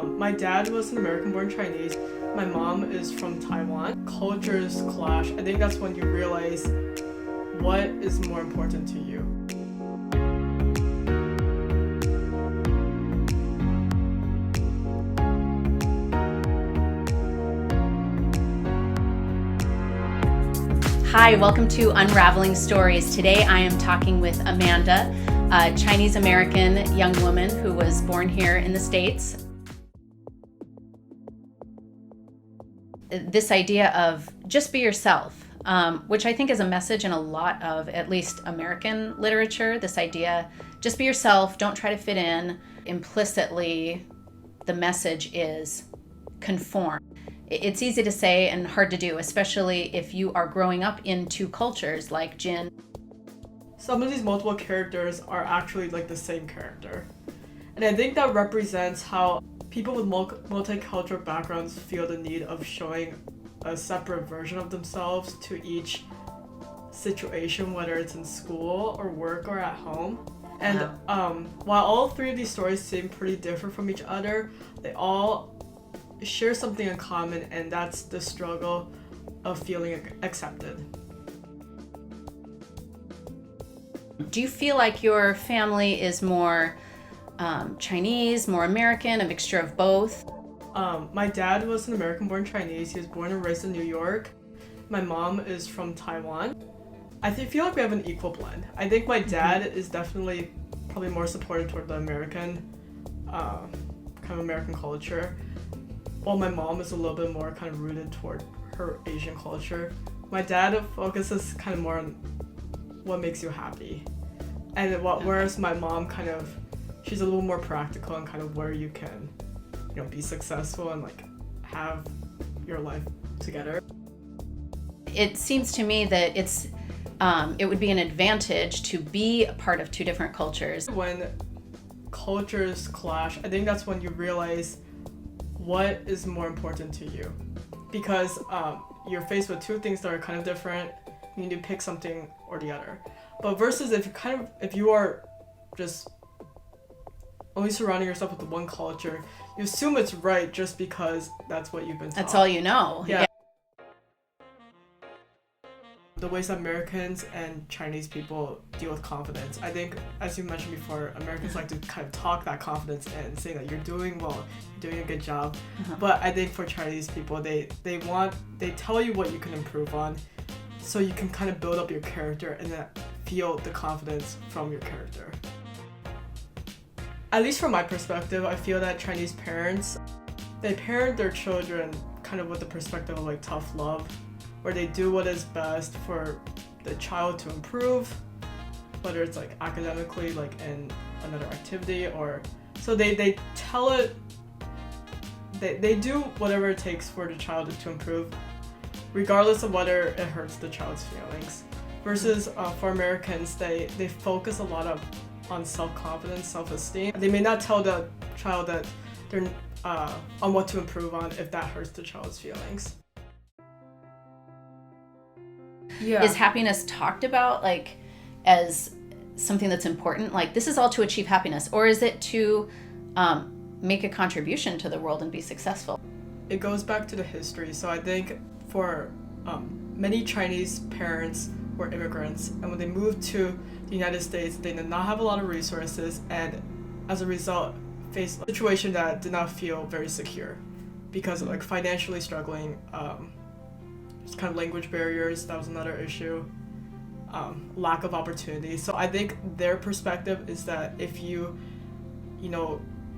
My dad was an American-born Chinese. My mom is from Taiwan. Cultures clash. I think that's when you realize what is more important to you. Hi, welcome to Unraveling Stories. Today I am talking with Amanda, a Chinese-American young woman who was born here in the States. This idea of just be yourself, which I think is a message in a lot of at least American literature. This idea, just be yourself, don't try to fit in. Implicitly, the message is conform. It's easy to say and hard to do, especially if you are growing up in two cultures like Jin. Some of these multiple characters are actually like the same character. And I think that represents how people with multicultural backgrounds feel the need of showing a separate version of themselves to each situation, whether it's in school or work or at home. And while all three of these stories seem pretty different from each other, they all share something in common, and that's the struggle of feeling accepted. Do you feel like your family is more Chinese, more American, a mixture of both? My dad was an American-born Chinese. He was born and raised in New York. My mom is from Taiwan. I feel like we have an equal blend. I think my dad is definitely probably more supportive toward the American, kind of American culture, while my mom is a little bit more kind of rooted toward her Asian culture. My dad focuses kind of more on what makes you happy, and whereas my mom she's a little more practical and kind of where you can, be successful and like have your life together. It seems to me that it would be an advantage to be a part of two different cultures. When cultures clash, I think that's when you realize what is more important to you, because you're faced with two things that are kind of different. You need to pick something or the other. But versus if you are just only surrounding yourself with the one culture, you assume it's right just because that's what you've been taught. That's all you know. Yeah. The ways Americans and Chinese people deal with confidence. I think, as you mentioned before, Americans like to kind of talk that confidence in, saying that you're doing well, you're doing a good job. But I think for Chinese people, they tell you what you can improve on, so you can kind of build up your character and then feel the confidence from your character. At least from my perspective, I feel that Chinese parents, they parent their children kind of with the perspective of like tough love, where they do what is best for the child to improve, whether it's like academically, like in another activity, or so they tell it, they do whatever it takes for the child to improve, regardless of whether it hurts the child's feelings. Versus for Americans, they focus a lot on self-confidence, self-esteem. They may not tell the child that they're on what to improve on if that hurts the child's feelings. Yeah. Is happiness talked about like as something that's important? Like this is all to achieve happiness, or is it to make a contribution to the world and be successful? It goes back to the history. So I think for many Chinese parents were immigrants, and when they moved to the United States, they did not have a lot of resources, and as a result faced a situation that did not feel very secure because of like financially struggling, just kind of language barriers, that was another issue, lack of opportunity. So I think their perspective is that if you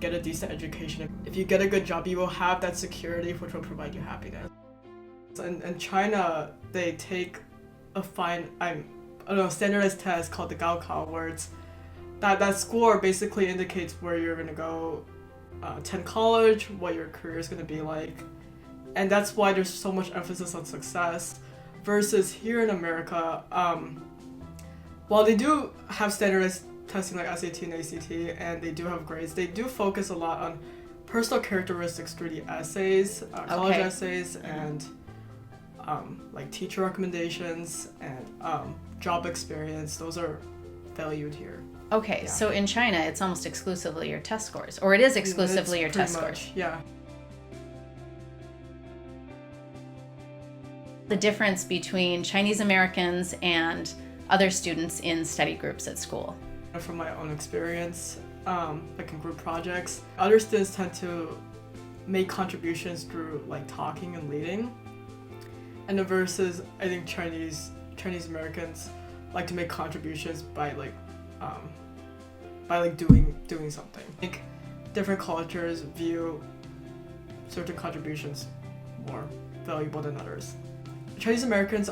get a decent education, if you get a good job, you will have that security which will provide you happiness. In China, they take a standardized test called the Gaokao, where it's that score basically indicates where you're going to go attend college, what your career is going to be like. And that's why there's so much emphasis on success. Versus here in America, while they do have standardized testing like SAT and ACT, and they do have grades, they do focus a lot on personal characteristics through the essays, college essays, and like teacher recommendations and job experience. Those are valued here. Okay, Yeah. so in China, it's almost exclusively your test scores, or it is exclusively your It's test pretty scores. much, yeah. The difference between Chinese Americans and other students in study groups at school. From my own experience, like in group projects, other students tend to make contributions through like talking and leading, and the versus I think Chinese Americans like to make contributions by doing something. I think different cultures view certain contributions more valuable than others. Chinese Americans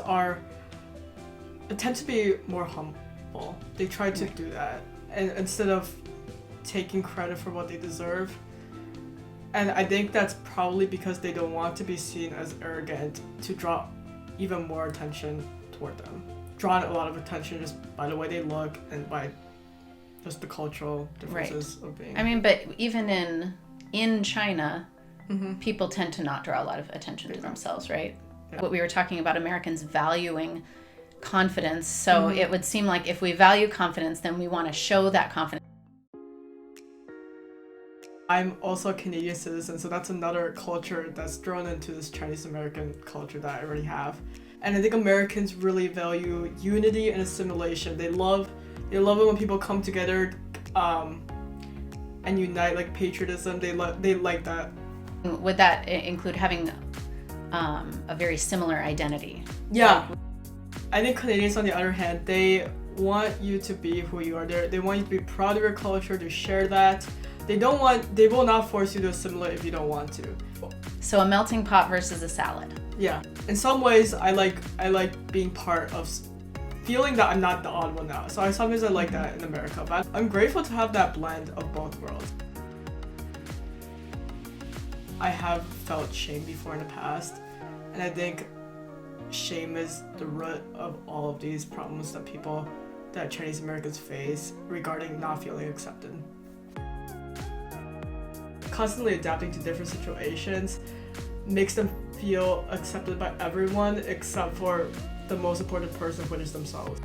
tend to be more humble. They try to do that, and instead of taking credit for what they deserve. And I think that's probably because they don't want to be seen as arrogant to draw even more attention toward them. Draw a lot of attention just by the way they look and by just the cultural differences of being. I mean, but even in China, Mm-hmm. people tend to not draw a lot of attention to themselves, right? Yeah. What we were talking about, Americans valuing confidence. So it would seem like if we value confidence, then we want to show that confidence. I'm also a Canadian citizen, so that's another culture that's thrown into this Chinese American culture that I already have. And I think Americans really value unity and assimilation. They love it when people come together and unite, like patriotism. They like that. Would that include having a very similar identity? Yeah. I think Canadians, on the other hand, they want you to be who you are. They want you to be proud of your culture, to share that. They will not force you to assimilate if you don't want to. So a melting pot versus a salad. Yeah. In some ways, I like being part of, feeling that I'm not the odd one out. So sometimes I like that in America, but I'm grateful to have that blend of both worlds. I have felt shame before in the past, and I think shame is the root of all of these problems that Chinese Americans face regarding not feeling accepted. Constantly adapting to different situations makes them feel accepted by everyone except for the most important person, which is themselves.